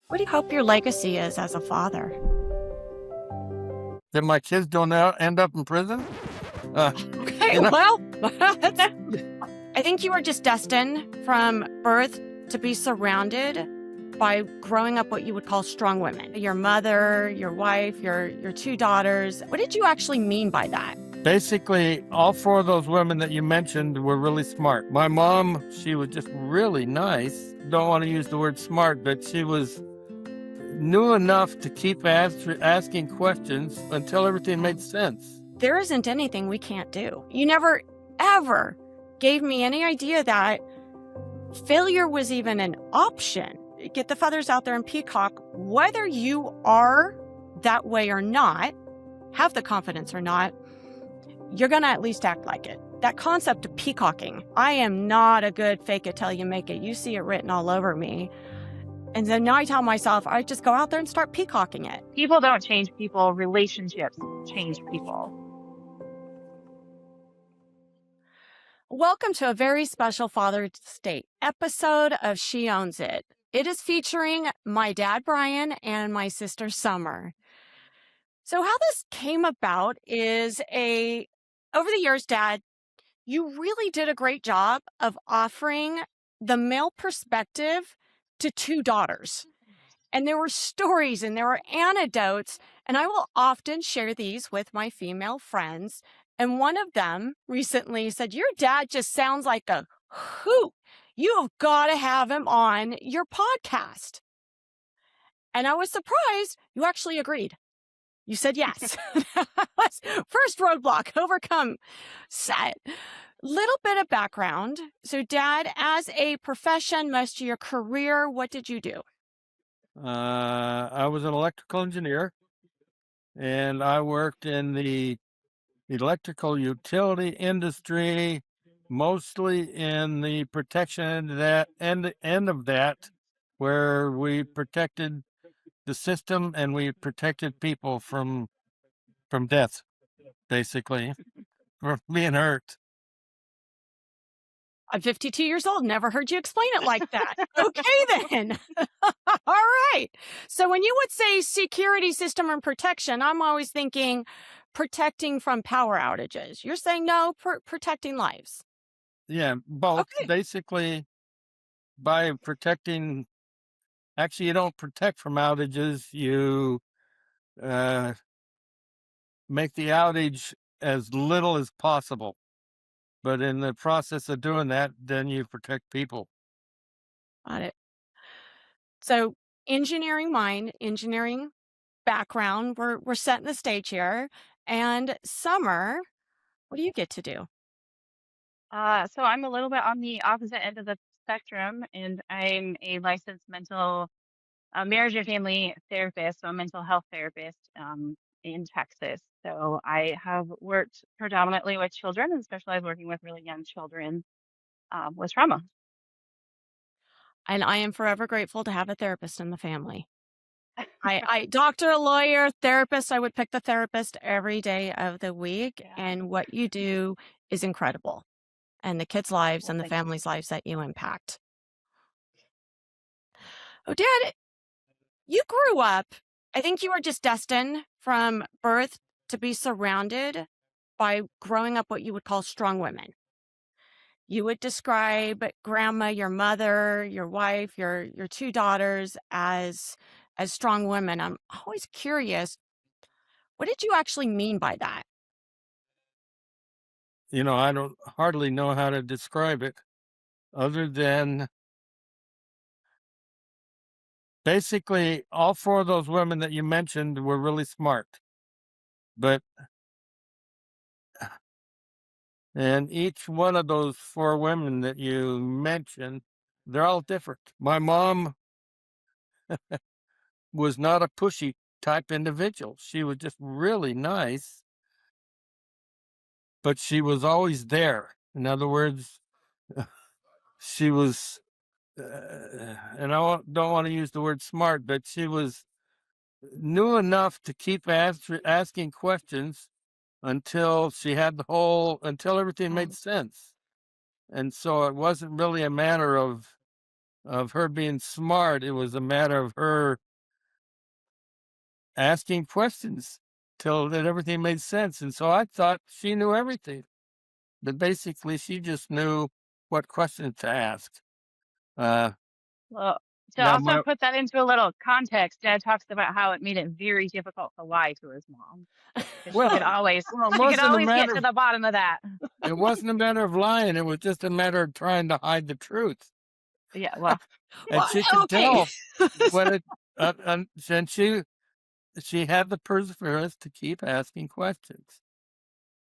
What do you hope your legacy is as a father? That my kids don't end up in prison? Uh, Okay, you know, well, I think you were just destined from birth to be surrounded by growing up what you would call strong women. Your mother, your wife, your two daughters. What did you actually mean by that? basically, all four of those women that you mentioned were really smart. My mom, she was just really nice. Don't want to use the word smart, but she knew enough to keep asking questions until everything made sense. There isn't anything we can't do. You never, ever gave me any idea that failure was even an option. Get the feathers out there and peacock, whether you are that way or not, have the confidence or not, you're going to at least act like it. That concept of peacocking, I am not a good fake it till you make it. You see it written all over me. And then now I tell myself, I just go out there and start peacocking it. People don't change people, relationships change people. Welcome to a very special Father's Day episode of She Owns It. It is featuring my dad, Brian, and my sister, Sommer. So how this came about is over the years, Dad, you really did a great job of offering the male perspective to two daughters. And there were stories and there were anecdotes, and I will often share these with my female friends. And one of them recently said, "Your dad just sounds like a hoot. You have got to have him on your podcast." And I was surprised you actually agreed. You said yes. First roadblock overcome. Set. Little bit of background. So, Dad, as a profession, most of your career, what did you do? I was an electrical engineer, and I worked in the electrical utility industry, mostly in the protection that end of that, where we protected the system and we protected people from death, basically, from being hurt. I'm 52 years old. Never heard you explain it like that. Okay, then. All right. So when you would say security system and protection, I'm always thinking protecting from power outages. You're saying no, protecting lives. Yeah, both. Okay. Basically, by protecting, actually, you don't protect from outages. You make the outage as little as possible. But in the process of doing that, then you protect people. Got it. So engineering mind, engineering background, we're setting the stage here. And Sommer, what do you get to do? So I'm a little bit on the opposite end of the spectrum, and I'm a licensed mental marriage and family therapist, so a mental health therapist in Texas. So I have worked predominantly with children and specialize working with really young children with trauma. And I am forever grateful to have a therapist in the family. Doctor, lawyer, therapist, I would pick the therapist every day of the week. Yeah. And what you do is incredible. And the kids' lives Well, and the thank you. families' lives that you impact. Oh, Dad, you grew up, I think you were just destined from birth to be surrounded by growing up what you would call strong women. You would describe grandma, your mother, your wife, your two daughters as strong women. I'm always curious, what did you actually mean by that? I don't hardly know how to describe it other than basically all four of those women that you mentioned were really smart. But and each one of those four women that you mentioned, they're all different. My mom was not a pushy type individual. She was just really nice, but she was always there. In other words, she was, and don't want to use the word smart, but she knew enough to keep asking questions until until everything made sense. And so it wasn't really a matter of of her being smart. It was a matter of her asking questions till that everything made sense. And so I thought she knew everything, but basically she just knew what questions to ask. Well, to Now also my put that into a little context, Dad talks about how it made it very difficult to lie to his mom because well, well, she could always get to the bottom of that. it wasn't a matter of lying. It was just a matter of trying to hide the truth, Yeah, well, and Well, she could okay. tell when it. And she had the perseverance to keep asking questions.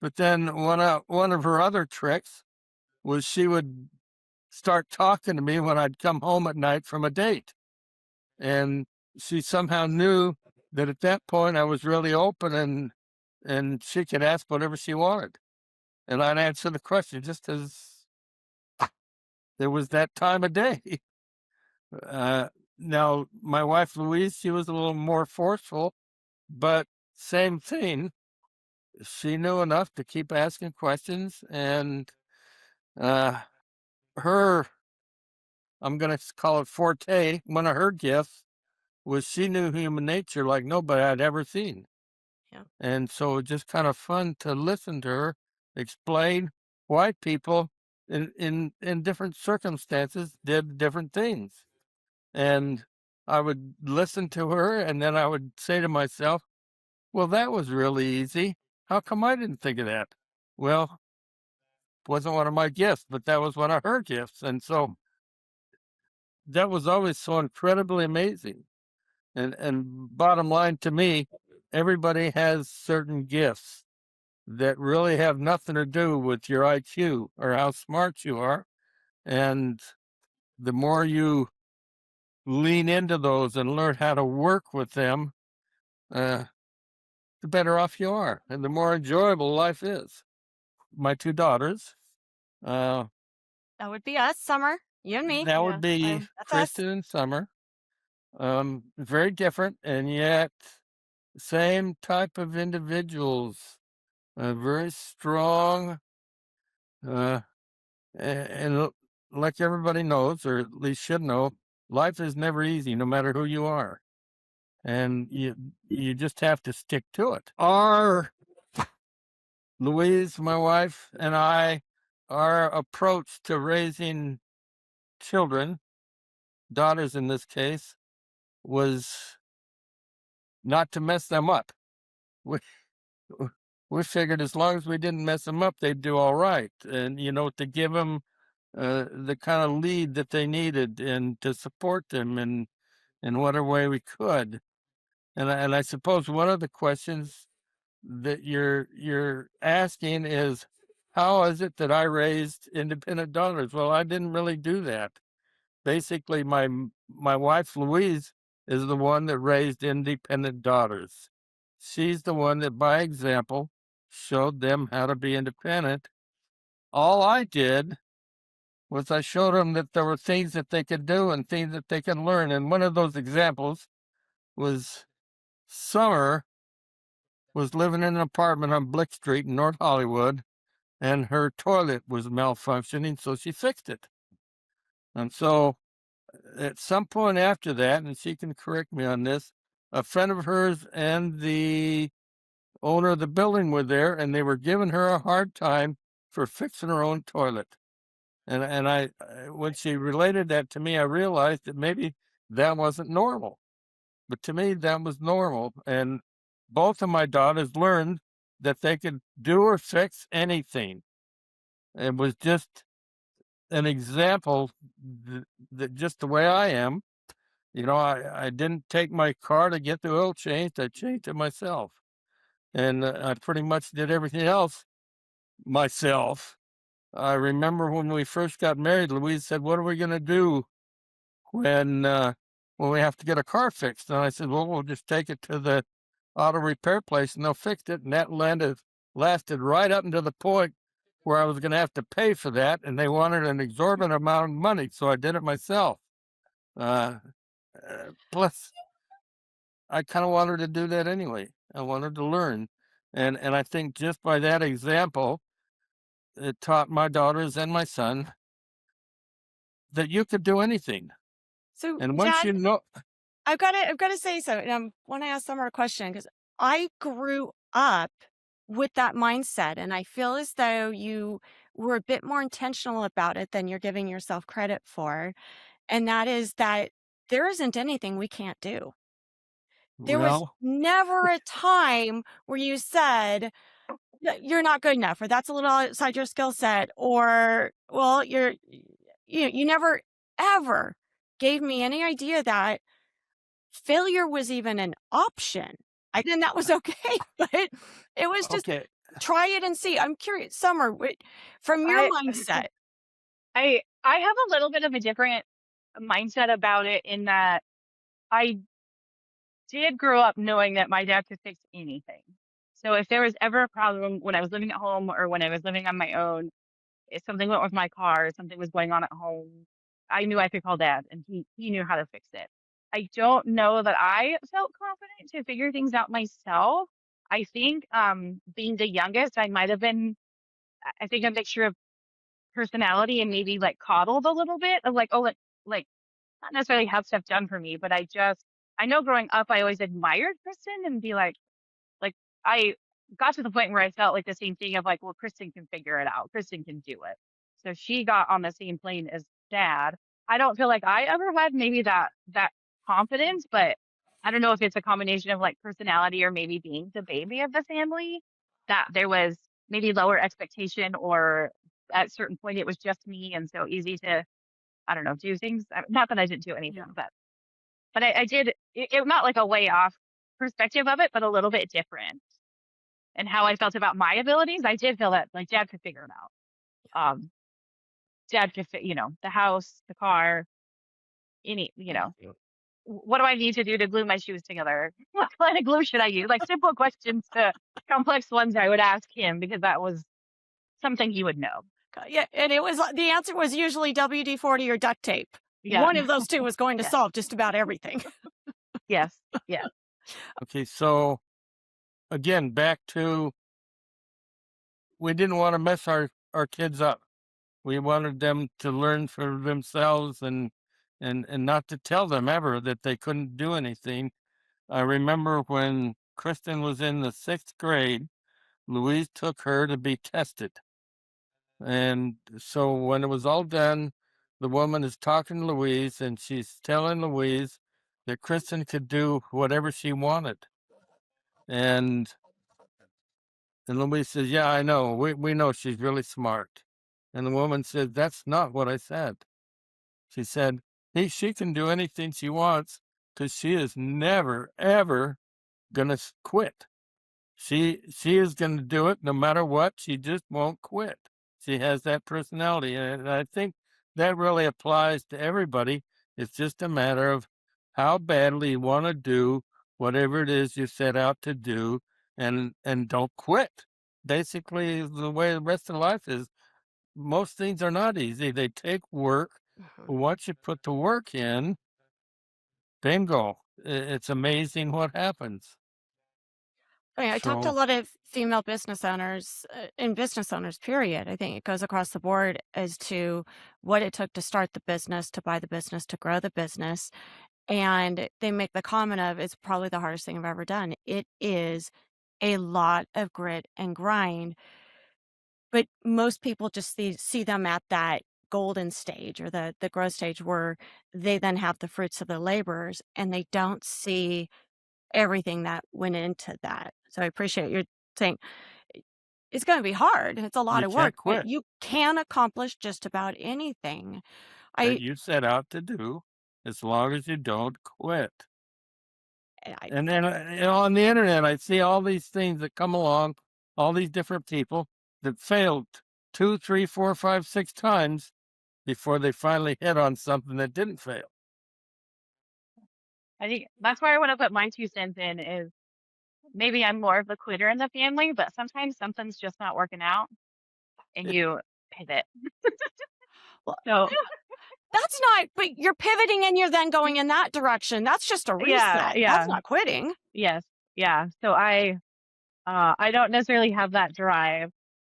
But then one of her other tricks was she would start talking to me when I'd come home at night from a date. And she somehow knew that at that point I was really open and she could ask whatever she wanted. And I'd answer the question just as there was that time of day. Now, my wife Louise, she was a little more forceful, but same thing. She knew enough to keep asking questions, and uh, her, I'm going to call it forte, one of her gifts was she knew human nature like nobody I'd ever seen. Yeah. And so it was just kind of fun to listen to her explain why people in different circumstances did different things. And I would listen to her and then I would say to myself, well, that was really easy. How come I didn't think of that? Well, it wasn't one of my gifts, but that was one of her gifts. And so that was always so incredibly amazing. And bottom line to me, everybody has certain gifts that really have nothing to do with your IQ or how smart you are. And the more you lean into those and learn how to work with them, the better off you are and the more enjoyable life is. My two daughters, uh, That would be us, Summer. You and me. that would yeah, be That's us. Kristen and Sommer. Very different and yet same type of individuals, very strong, uh, and like everybody knows, or at least should know, life is never easy, no matter who you are, and you just have to stick to it. Our Louise, my wife, and I, our approach to raising children, daughters in this case, was not to mess them up. We, we figured as long as we didn't mess them up, they'd do all right, and to give them the kind of lead that they needed and to support them in whatever way we could. And I suppose one of the questions that you're asking is, how is it that I raised independent daughters? Well, I didn't really do that. Basically, my wife Louise is the one that raised independent daughters. She's the one that, by example, showed them how to be independent. All I did was I showed them that there were things that they could do and things that they could learn. And one of those examples was Sommer was living in an apartment on Blick Street in North Hollywood, and her toilet was malfunctioning, so she fixed it. And so at some point after that, and she can correct me on this, a friend of hers and the owner of the building were there, and they were giving her a hard time for fixing her own toilet. And when she related that to me, I realized that maybe that wasn't normal. But to me, that was normal. And both of my daughters learned that they could do or fix anything. It was just an example that just the way I am, I didn't take my car to get the oil changed. I changed it myself. And I pretty much did everything else myself. I remember when we first got married, Louise said, "What are we going to do when when we have to get a car fixed?" And I said, "Well, we'll just take it to the auto repair place and they'll fix it." And that lasted right up until the point where I was going to have to pay for that, and they wanted an exorbitant amount of money, so I did it myself. Uh, Plus, I kind of wanted to do that anyway. I wanted to learn, and I think just by that example, it taught my daughters and my son that you could do anything. So, And once Dad, you know, I've got to say so. And I want to ask Summer a question because I grew up with that mindset, and I feel as though you were a bit more intentional about it than you're giving yourself credit for. And that is that there isn't anything we can't do. There was well, never a time where you said, You're not good enough," or "That's a little outside your skill set," or, "Well, you never ever gave me any idea that failure was even an option. And that was okay, but it was just okay, try it and see. I'm curious, Summer, from your I mindset. I have a little bit of a different mindset about it in that I did grow up knowing that my dad could fix anything. So if there was ever a problem when I was living at home or when I was living on my own, if something went with my car, something was going on at home, I knew I could call dad and he knew how to fix it. I don't know that I felt confident to figure things out myself. I think being the youngest, I might have been I think a mixture of personality and maybe like coddled a little bit of like, oh, like not necessarily have stuff done for me, but I know growing up I always admired Kristen and be like I got to the point where I felt like the same thing of like, well, Kristen can figure it out. Kristen can do it. So she got on the same plane as dad. I don't feel like I ever had maybe that confidence, but I don't know if it's a combination of like personality or maybe being the baby of the family that there was maybe lower expectation or at a certain point it was just me and so easy to I don't know do things. Not that I didn't do anything, Yeah. but I did it not like a way off perspective of it, but a little bit different and how I felt about my abilities, I did feel that like dad could figure it out. Dad could fit, the house, the car, any, what do I need to do to glue my shoes together? What kind of glue should I use? Like simple questions to complex ones I would ask him because that was something he would know. Yeah, and it was the answer was usually WD-40 or duct tape. Yeah. One of those two was going to Yeah. solve just about everything. Yes. Yeah. okay. So again, back to we didn't want to mess our kids up. We wanted them to learn for themselves and not to tell them ever that they couldn't do anything. I remember when Kristen was in the 6th grade, Louise took her to be tested. And so when it was all done, the woman is talking to Louise and she's telling Louise that Kristen could do whatever she wanted. And Louise says, "Yeah, I know. We know she's really smart." And the woman said, "That's not what I said." She said, "Hey, she can do anything she wants because she is never, ever gonna quit. She is gonna do it no matter what. She just won't quit. She has that personality." And I think that really applies to everybody. It's just a matter of how badly you want to do whatever it is you set out to do and don't quit. Basically, the way the rest of life is, most things are not easy. They take work. Mhm. But once you put the work in, bingo. It's amazing what happens. I talked to a So, lot of female business owners and business owners, period. I think it goes across the board as to what it took to start the business, to buy the business, to grow the business. And they make the comment of it's probably the hardest thing I've ever done. It is a lot of grit and grind, but most people just see them at that golden stage or the growth stage where they then have the fruits of their labors and they don't see everything that went into that. So I appreciate your saying it's going to be hard. It's a lot you of work, can't but quit you can accomplish just about anything. that I, you set out to do as long as you don't quit. I And then on the internet, I see all these things that come along, all these different people that failed 2, 3, 4, 5, 6 times before they finally hit on something that didn't fail. I think that's where I want to put my 2 cents in is maybe I'm more of the quitter in the family, but sometimes something's just not working out and It, you pivot. well, So that's not, but you're pivoting and you're then going in that direction. That's just a yeah, reset. That's yeah, not quitting. yes, yeah. So I don't necessarily have that drive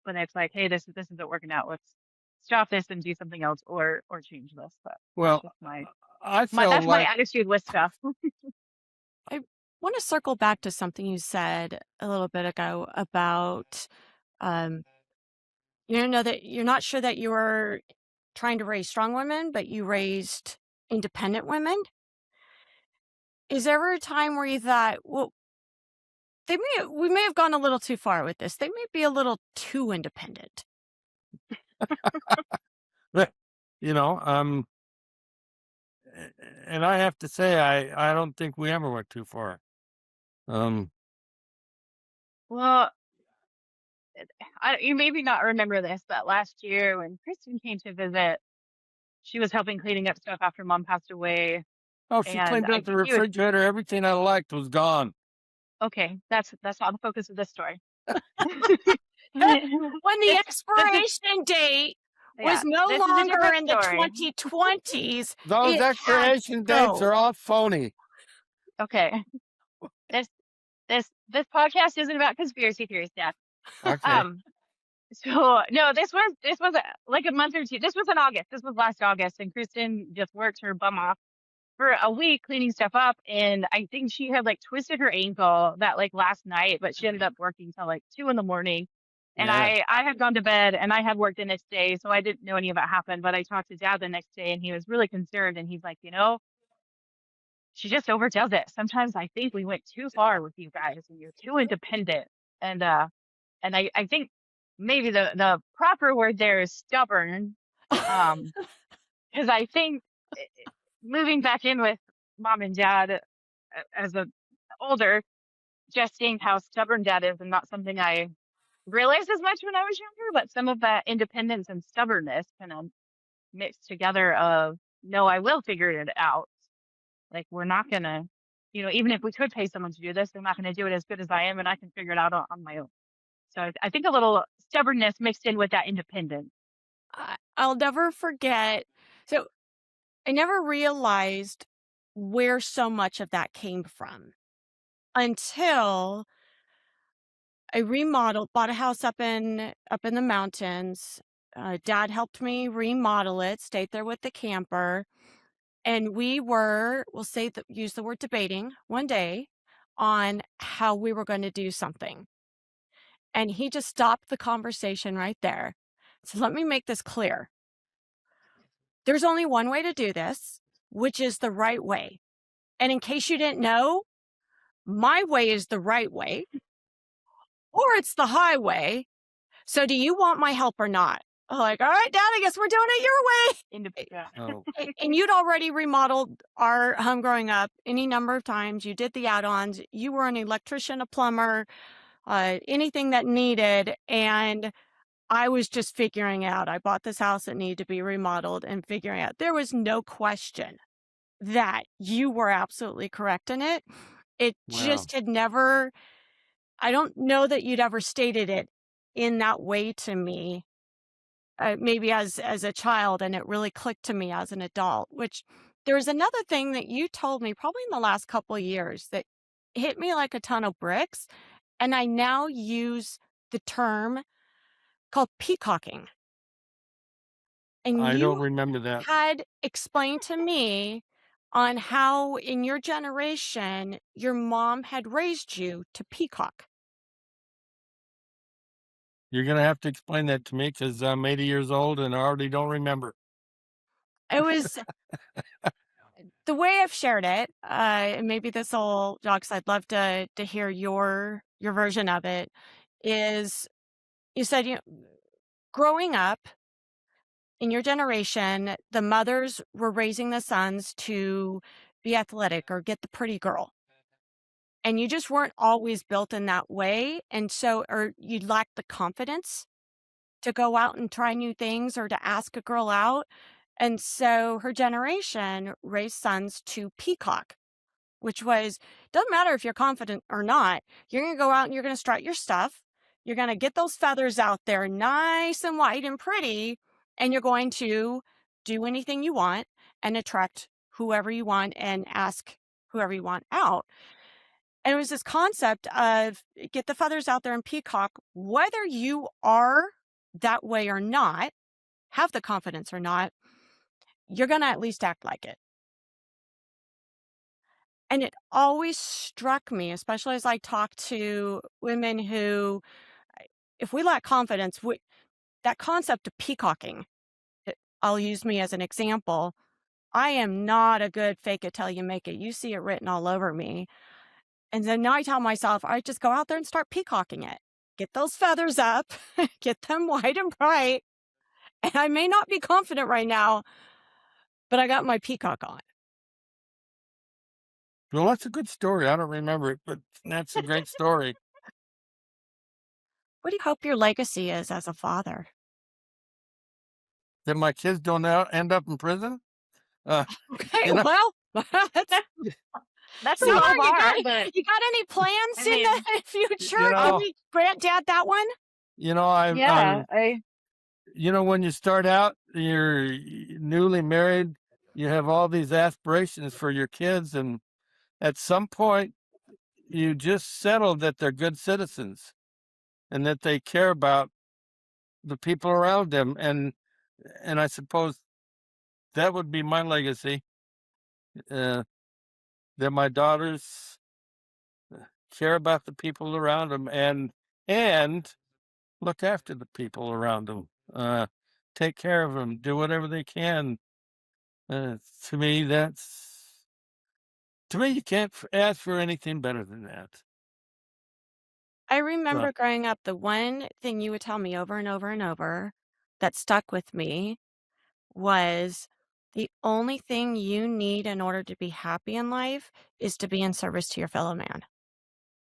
when it's like, hey, this isn't working out. Let's stop this and do something else or change this. But that's well, just my. I feel That's my like attitude with stuff. I want to circle back to something you said a little bit ago about um, you know that you're not sure that you were trying to raise strong women, but you raised independent women. Is there ever a time where you thought, well, we may have gone a little too far with this. They may be a little too independent. you know, and I have to say, I don't think we ever went too far. Well, you maybe not remember this, but last year when Kristen came to visit, she was helping cleaning up stuff after Mom passed away, Oh, she and cleaned I out the think you had refrigerator. Everything I liked was gone. okay, that's not the focus of this story. When the This this expiration date was yeah, no this is a longer different in the story. 2020s, Those it had to expiration dates go. are all phony. Okay. This this podcast isn't about conspiracy theories, Dad. Okay. Um, no, this was like a month or two. This was in August. This was last August, and Kristen just worked her bum off for a week cleaning stuff up, and I think she had like twisted her ankle that like last night, but she ended up working till like 2 in the morning. And Yeah. I had gone to bed and I had worked the next day, so I didn't know any of it happened. But I talked to Dad the next day, and he was really concerned, and he's like, she just overdoes it. Sometimes I think we went too far with you guys, and you're too independent. And I think maybe the proper word there is stubborn. Um, because I think moving back in with Mom and Dad as a older, just seeing how stubborn Dad is, and not something I realized as much when I was younger, but some of that independence and stubbornness kind of mixed together of no, I will figure it out. Like we're not gonna, even if we could pay someone to do this, they're not gonna do it as good as I am, and I can figure it out on my own. So I think a little stubbornness mixed in with that independence. I'll never forget. So I never realized where so much of that came from until I bought a house up in the mountains. Dad helped me remodel it, stayed there with the camper, and we'll use the word debating one day on how we were going to do something. And he just stopped the conversation right there. So let me make this clear. There's only one way to do this, which is the right way. And in case you didn't know, my way is the right way, or it's the highway. So do you want my help or not? I'm like, all right, Dad, I guess we're doing it your way. Yeah. Oh, And you'd already remodeled our home growing up any number of times. You did the add-ons. You were an electrician, a plumber, anything that needed. And I was just figuring out. I bought this house that needed to be remodeled and figuring out. There was no question that you were absolutely correct in it. It wow. just had never, I don't know that you'd ever stated it in that way to me, maybe as a child, and it really clicked to me as an adult, which there's another thing that you told me probably in the last couple of years that hit me like a ton of bricks. And I now use the term called peacocking. And I don't you remember that. had explained to me on how in your generation your mom had raised you to peacock. You're going to have to explain that to me because I'm 80 years old and I already don't remember. It was the way I've shared it. And maybe this will, Jox, I'd love to hear your version of it. Is you said growing up in your generation, the mothers were raising the sons to be athletic or get the pretty girl. And you just weren't always built in that way. And so, or you lacked the confidence to go out and try new things or to ask a girl out. And so her generation raised sons to peacock, which was, doesn't matter if you're confident or not, you're going to go out and you're going to strut your stuff. You're going to get those feathers out there nice and white and pretty, and you're going to do anything you want and attract whoever you want and ask whoever you want out. And it was this concept of get the feathers out there and peacock, whether you are that way or not, have the confidence or not, you're going to at least act like it. And it always struck me, especially as I talk to women who, if we lack confidence, that concept of peacocking, I'll use me as an example. I am not a good fake it till you make it. You see it written all over me. And then now I tell myself, I just go out there and start peacocking it. Get those feathers up, get them white and bright. And I may not be confident right now, but I got my peacock on. Well, that's a good story. I don't remember it, but that's a great story. What do you hope your legacy is as a father? That my kids don't end up in prison. Okay, You know, well, that's That, that's a Summer, low bar, but you got any plans I in mean, the future? you Can know, we grant Dad that one? yeah, I when you start out, you're newly married, you have all these aspirations for your kids, and at some point, you just settle that they're good citizens and that they care about the people around them, and I suppose that would be my legacy. Uh, that my daughters care about the people around them and look after the people around them. Take care of them, do whatever they can. Uh, to me, that's to me, you can't ask for anything better than that. I So, remember growing up, the one thing you would tell me over and over and over that stuck with me was the only thing you need in order to be happy in life is to be in service to your fellow man.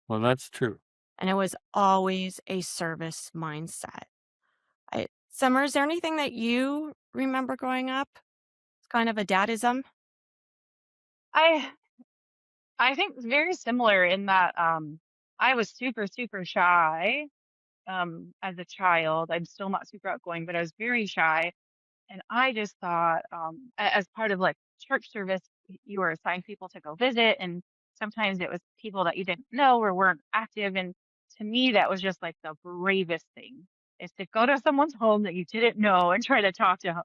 well, that's true. And it was always a service mindset. Summer, is there anything that you remember growing up? It's kind of a dadism. I I think it's very similar in that I was super super shy as a child. I'm still not super outgoing, but I was very shy. And I just thought, as part of like church service, you were assigned people to go visit, and sometimes it was people that you didn't know or weren't active. And to me, that was just like the bravest thing is to go to someone's home that you didn't know and try to talk to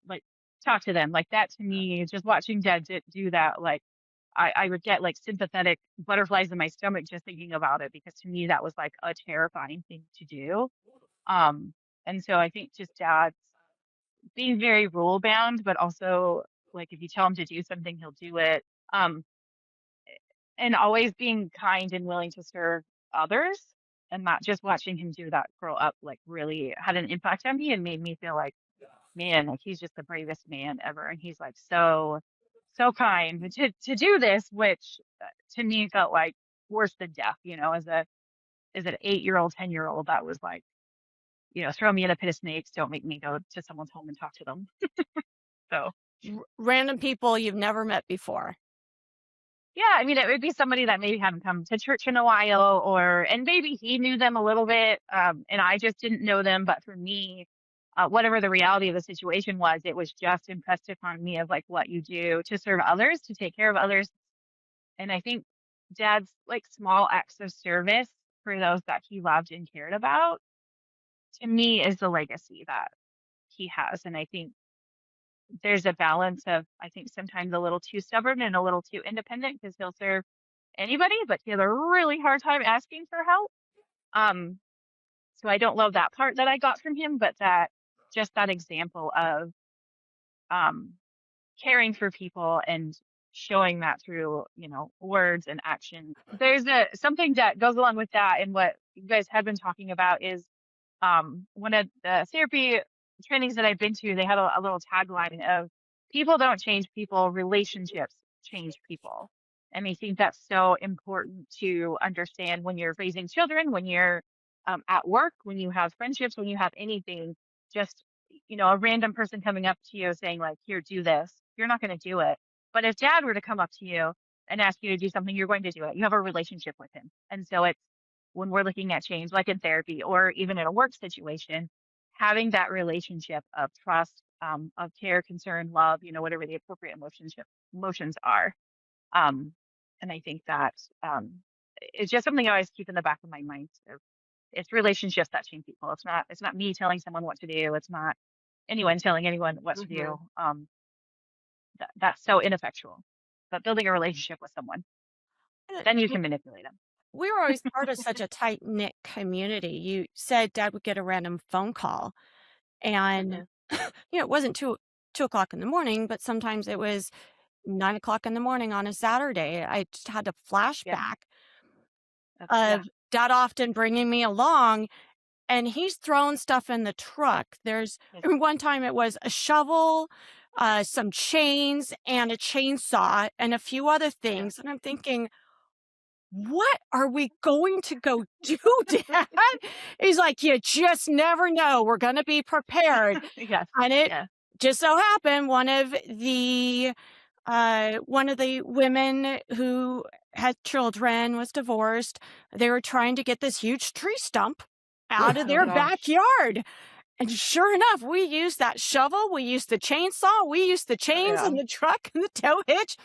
them. Like that to me, just watching Dad do that, like I would get like sympathetic butterflies in my stomach just thinking about it because to me that was like a terrifying thing to do. Um, and so I think just Dad being very rule bound, but also like if you tell him to do something, he'll do it. Um, and always being kind and willing to serve others and not just watching him do that grow up like really had an impact on me and made me feel like, man, like he's just the bravest man ever. And he's like so kind but to do this, which to me felt like worse than death, as an 8-year-old, 10-year-old, that was like, throw me in a pit of snakes, don't make me go to someone's home and talk to them. So Random people you've never met before. yeah, I mean, it would be somebody that maybe hadn't come to church in a while, and maybe he knew them a little bit, and I just didn't know them. But for me, whatever the reality of the situation was, it was just impressed upon me of like what you do to serve others, to take care of others. And I think Dad's like small acts of service for those that he loved and cared about, to me, is the legacy that he has. And I think there's a balance of, I think sometimes a little too stubborn and a little too independent because he'll serve anybody, but he has a really hard time asking for help. Um, so I don't love that part that I got from him, but that example of um, caring for people and showing that through, words and action. There's something that goes along with that, and what you guys have been talking about is one of the therapy trainings that I've been to, they had a little tagline of people don't change people, relationships change people. And I think that's so important to understand when you're raising children, when you're at work, when you have friendships, when you have anything, just, a random person coming up to you saying like, here, do this, you're not going to do it. But if Dad were to come up to you and ask you to do something, you're going to do it. You have a relationship with him. And so it's, when we're looking at change, like in therapy or even in a work situation, having that relationship of trust, of care, concern, love, whatever the appropriate emotions are. Um, and I think that it's just something I always keep in the back of my mind. So it's relationships that change people. It's not me telling someone what to do. It's not anyone telling anyone what to Mhm. do. That's so ineffectual. But building a relationship with someone. Uh, Then you w- can manipulate them. We were always part of such a tight knit community. You said dad would get a random phone call, and Hmm. it wasn't 2 o'clock in the morning, but sometimes it was 9 o'clock in the morning on a Saturday. I just had a Yeah. flashback Yeah. of dad often bringing me along, and he's throwing stuff in the truck. Yes. One time it was a shovel, some chains, and a chainsaw, and a few other Yeah. things. And I'm thinking, what are we going to go do, Dad? He's like, you just never know. We're going to be prepared. Yes. And it Yeah. just so happened one of the women who had children was divorced. They were trying to get this huge tree stump out of Oh their gosh. backyard. And sure enough, we used that shovel, we used the chainsaw, we used the chains Yeah. and the truck and the tow hitch.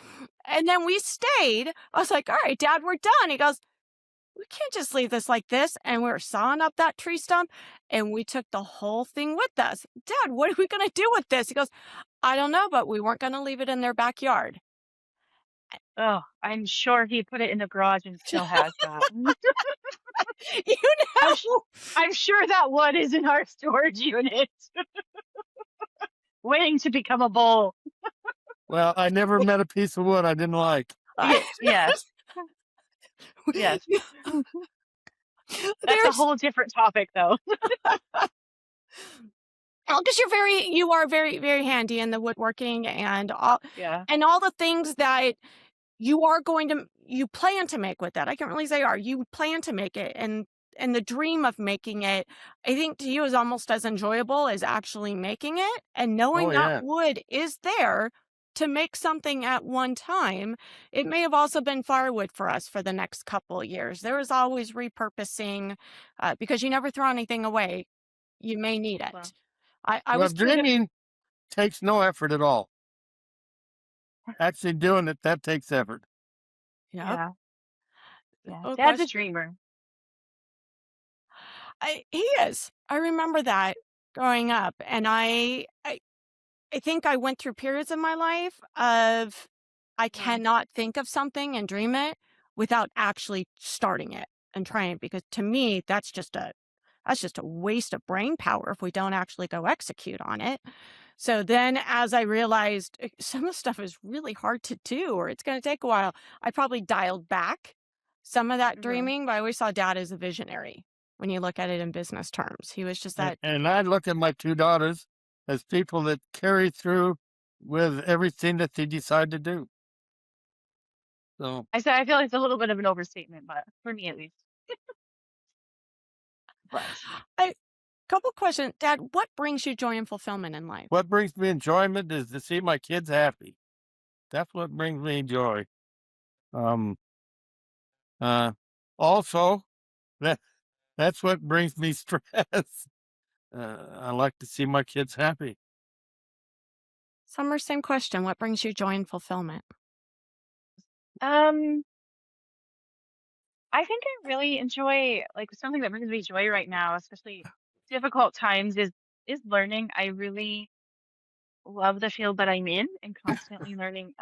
And then we stayed. I was like, all right, Dad, we're done. He goes, we can't just leave this like this. And we were sawing up that tree stump and we took the whole thing with us. Dad, what are we going to do with this? He goes, I don't know, but we weren't going to leave it in their backyard. Oh, I'm sure he put it in the garage and still has that. You I'm sh know, I'm sure that wood is in our storage unit, waiting to become a bowl. Well, I never met a piece of wood I didn't like. Yes. Yes. That's a there's whole different topic though. because you are very, very handy in the woodworking Yeah. and all the things that you plan to make with that. I can't really say are. You plan to make it, and the dream of making it, I think to you is almost as enjoyable as actually making it and Oh knowing that yeah. wood is there to make something at one time. It may have also been firewood for us for the next couple of years. There was always repurposing because you never throw anything away. You may need it. Well, I Well, was told, dreaming takes no effort at all. Actually doing it, that takes effort. yep. yeah. Yeah. Oh Dad's a gosh, dreamer. he is. I remember that growing up, and I think I went through periods of my life of I Yeah. cannot think of something and dream it without actually starting it and trying it, because to me that's just a waste of brain power if we don't actually go execute on it. So then as I realized some of the stuff is really hard to do or it's going to take a while, I probably dialed back some of that Hmm. dreaming, but I always saw dad as a visionary when you look at it in business terms. He was just And, that. and I look at my two daughters as people that carry through with everything that they decide to do. So I said I feel like it's a little bit of an overstatement, but for me at least. But I Couple questions. Dad, what brings you joy and fulfillment in life? what brings me enjoyment is to see my kids happy. That's what brings me joy. Um, uh, also, that that's what brings me stress. I like to see my kids happy. Summer, same question. What brings you joy and fulfillment? um I think I really enjoy like something that brings me joy right now, especially difficult times is learning. I really love the field that I'm in and constantly learning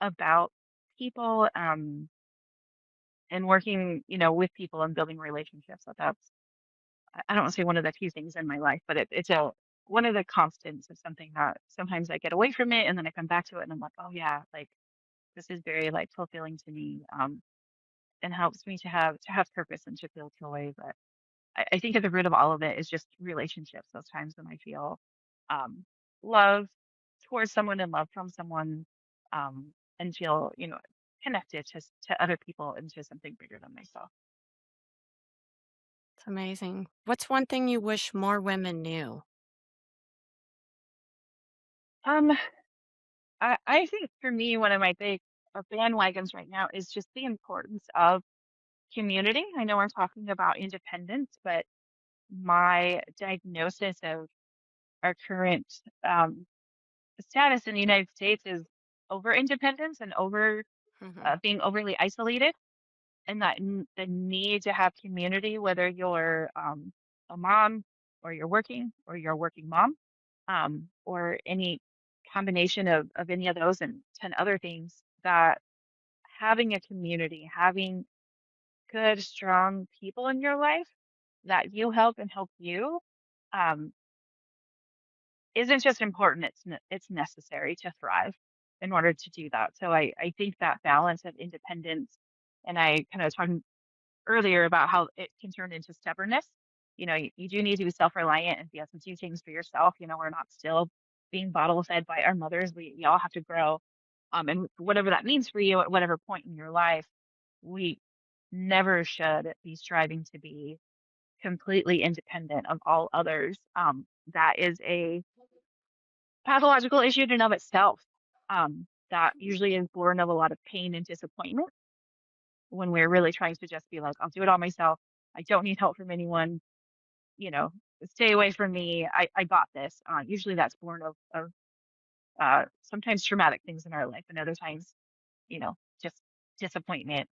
about people and working, with people and building relationships. So that's I don't want to say one of the few things in my life, but it's a one of the constants of something that sometimes I get away from it and then I come back to it and I'm like, oh yeah, like this is very like fulfilling to me. And helps me to have purpose and to feel joy. But I think at the root of all of it is just relationships. Those times when I feel um, love towards someone and love from someone, and feel connected to other people and to something bigger than myself. It's amazing. What's one thing you wish more women knew? Um, I think for me, one of my big bandwagons right now is just the importance of community. I know we're talking about independence, but my diagnosis of our current um, status in the United States is over independence and over Mhm. being overly isolated, and that the need to have community, whether you're a mom or you're working or you're a working mom, or any combination of any of those and 10 other things that having a community, having good, strong people in your life that you help and help you, um, isn't just important, it's necessary to thrive in order to do that. So I think that balance of independence, and I kind of talked earlier about how it can turn into stubbornness. You do need to be self-reliant and be able to do things for yourself. We're not still being bottle fed by our mothers. We all have to grow. And whatever that means for you at whatever point in your life, we never should be striving to be completely independent of all others. That is a pathological issue in and of itself. That usually is born of a lot of pain and disappointment when we're really trying to just be like, I'll do it all myself. I don't need help from anyone, you know, stay away from me. I got this. Usually that's born of sometimes traumatic things in our life, and other times, just disappointment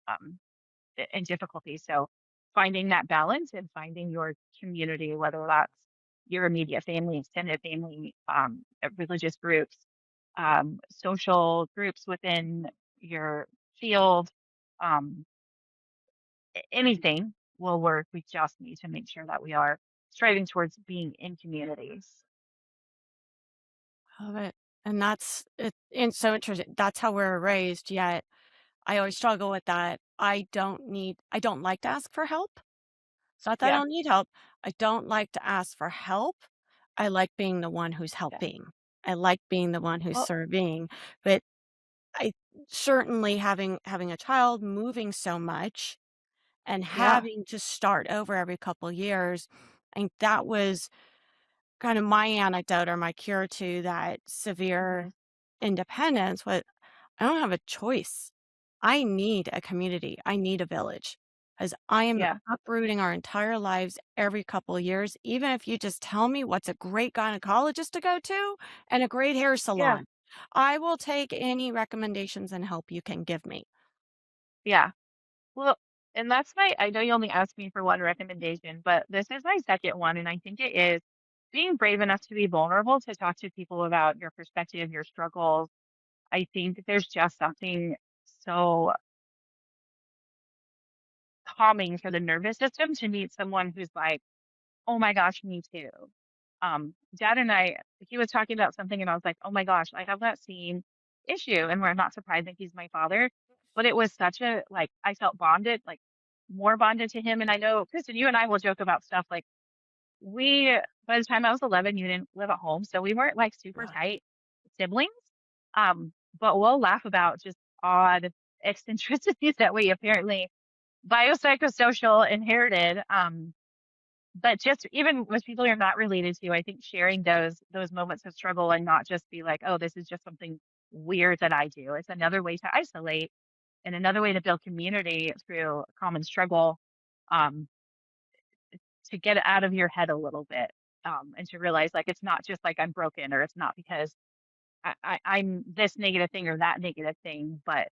and difficulty. So finding that balance and finding your community, whether that's your immediate family, extended family, religious groups, social groups within your field, um, anything will work. We just need to make sure that we are striving towards being in communities. Love it. And that's it. And so interesting. That's how we're raised. Yet I always struggle with that. I don't like to ask for help. It's not that I Yeah, don't need help. I don't like to ask for help. I like being the one who's yeah. helping. I like being the one who's Well, serving. But I certainly having a child moving so much and yeah. having to start over every couple years, I think that was kind of my anecdote or my cure to that Hmm. severe independence. What I don't have a choice. I need a community. I need a village because I am Yeah, uprooting our entire lives every couple of years. Even if you just tell me what's a great gynecologist to go to and a great hair yeah, salon, I will take any recommendations and help you can give me. yeah. Well, and that's I know you only asked me for one recommendation, but this is my second one. And I think it is being brave enough to be vulnerable to talk to people about your perspective, your struggles. I think there's just something so calming for the nervous system to meet someone who's like, oh my gosh, me too. Dad and he was talking about something and I was like, oh my gosh, I have that same issue. And we're not surprising he's my father. But it was such a, like, I felt bonded, like more bonded to him. And I know, Kristen, you and I will joke about stuff like by the time I was 11, you didn't live at home. So we weren't like super Ugh. tight siblings. But we'll laugh about just odd eccentricities that we apparently biopsychosocial inherited. But just even with people you're not related to, I think sharing those moments of struggle and not just be like, oh, this is just something weird that I do. It's another way to isolate and another way to build community through common struggle, um, to get it out of your head a little bit, and to realize like it's not just like I'm broken or it's not because I'm this negative thing or that negative thing, but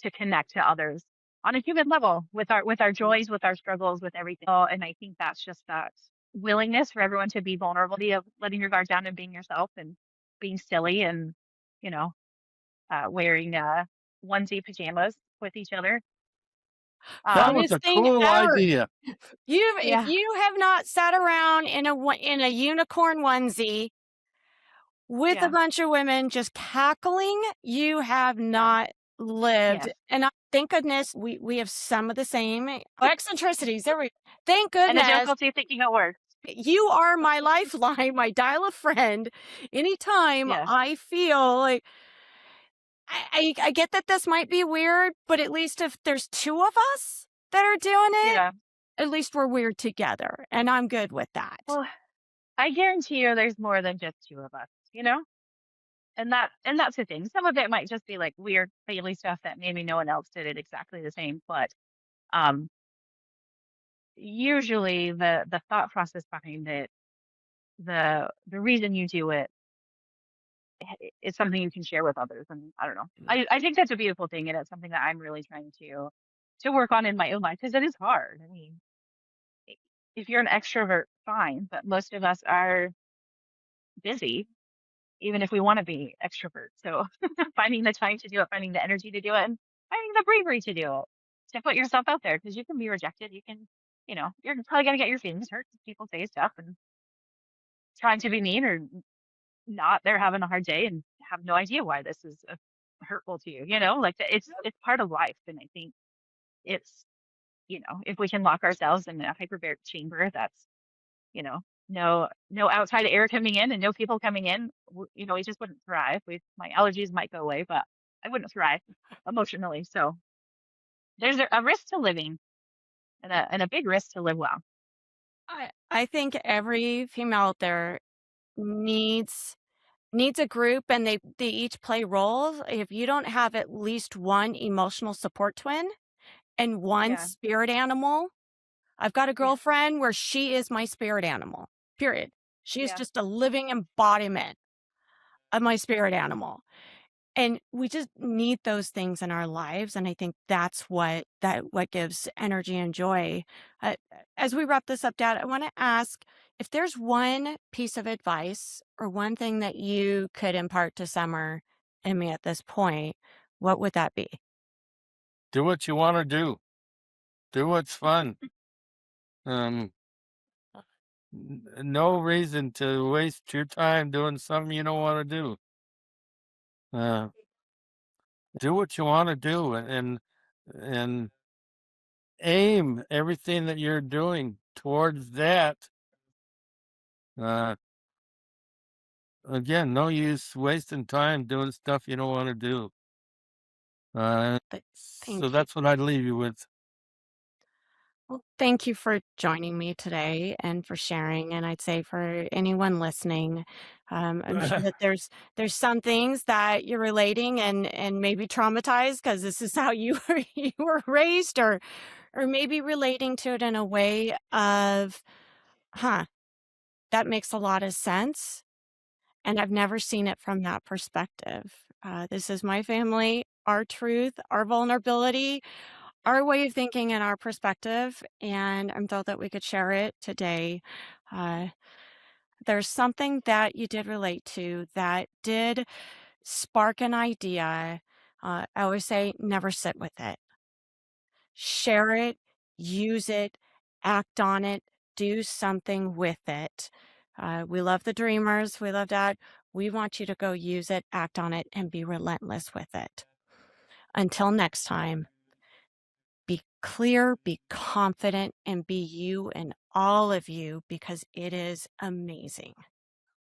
to connect to others on a human level with our joys, with our struggles, with everything. And I think that's just that willingness for everyone to be vulnerable, of letting your guard down and being yourself and being silly and you know wearing onesie pajamas with each other. That was Funniest a thing cool ever. idea. If Yeah, you have not sat around in a unicorn onesie with a yeah, bunch of women just cackling, you have yeah, not lived. yes. And thank goodness we have some of the same eccentricities. Thank And the goodness difficulty of thinking it works. you are my lifeline, my dial a friend. Anytime Yeah, I feel like I get that this might be weird, but at least if there's two of us that are doing it, yeah. at least we're weird together. And I'm good with that. Well, I guarantee you, there's more than just two of us. And that's the thing. Some of it might just be like weird family stuff that maybe no one else did it exactly the same, but um usually the thought process behind it, the reason you do it is something you can share with others. And I don't know. I think that's a beautiful thing, and it's something that I'm really trying to work on in my own life because it is hard. I mean, if you're an extrovert, fine, but most of us are busy, even if we want to be extroverts. So finding the time to do it, finding the energy to do it. finding the bravery to put yourself out there because you can be rejected. You can, you're probably gonna get your feelings hurt. People say stuff and trying to be mean or not. They're having a hard day and have no idea why this is hurtful to you. Like it's part of life, and I think it's if we can lock ourselves in a hyperbaric chamber, that's no outside air coming in and no people coming in. We just wouldn't thrive. My allergies might go away, but I wouldn't thrive emotionally. So there's a risk to living and a big risk to live well. I think every female out there needs needs a group, and they each play roles. If you don't have at least one emotional support twin and one Yeah, spirit animal, I've got a yeah, girlfriend where she is my spirit animal. Period. She is yeah. just a living embodiment of my spirit animal. And we just need those things in our lives, and I think that's what gives energy and joy. As we wrap this up, Dad, I want to ask if there's one piece of advice or one thing that you could impart to Summer and me at this point, what would that be? Do what you want to do. Do what's fun. Um, no reason to waste your time doing something you don't want to do. Uh, do what you want to do, and aim everything that you're doing towards that. Uh, Again, no use wasting time doing stuff you don't want to do. Uh, But so thank you. that's what I'd leave you with. Well, thank you for joining me today and for sharing. And I'd say for anyone listening, I'm sure that there's some things that you're relating and maybe traumatized because this is how you were you were raised, or maybe relating to it in a way of, huh, that makes a lot of sense. And I've never seen it from that perspective. This is my family, our truth, our vulnerability, our way of thinking and our perspective, and I'm thrilled that we could share it today. Uh, there's something that you did relate to that did spark an idea. I always say, never sit with it. Share it, use it, act on it, do something with it. We love the dreamers. We love that. We want you to go use it, act on it, and be relentless with it. Until next time. Be clear, be confident, and be you and all of you because it is amazing.